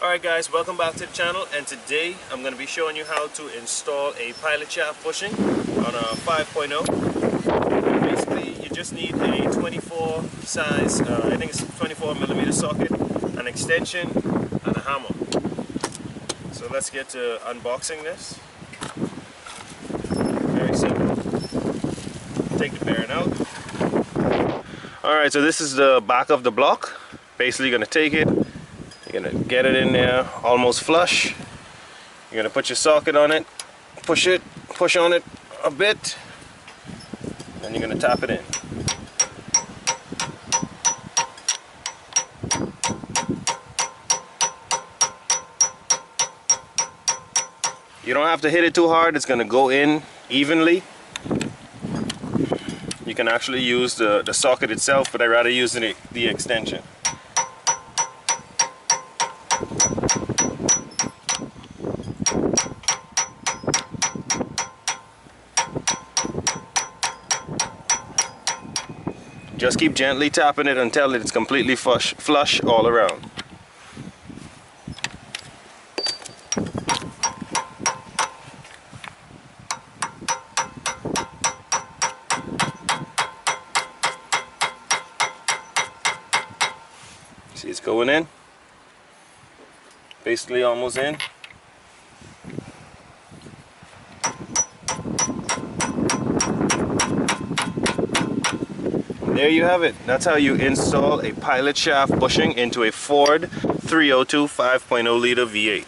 Alright guys, welcome back to the channel, and today I'm going to be showing you how to install a pilot shaft bushing on a 5.0. Basically you just need a 24 size, I think it's 24mm socket, an extension and a hammer. So let's get to unboxing this. Very simple. Take the bearing out. Alright, so this is the back of the block. Basically you're going to take it, you're going to get it in there almost flush. You're going to put your socket on it, push on it a bit, and you're going to tap it in. You don't have to hit it too hard, it's going to go in evenly. You can actually use the socket itself, but I rather use the extension. Just keep gently tapping it until it's completely flush all around. See, it's going in. Basically almost in. There you have it. That's how you install a pilot shaft bushing into a Ford 302 5.0 liter V8.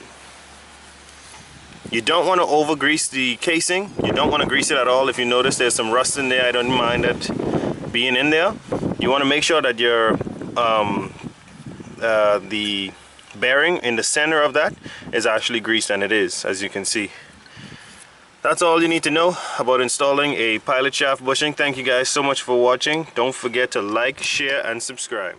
You don't want to over grease the casing. You don't want to grease it at all. If you notice there's some rust in there, I don't mind it being in there. You want to make sure that your the bearing in the center of that is actually greased, and it is, as you can see. That's all you need to know about installing a pilot shaft bushing. Thank you guys so much for watching. Don't forget to like, share, and subscribe.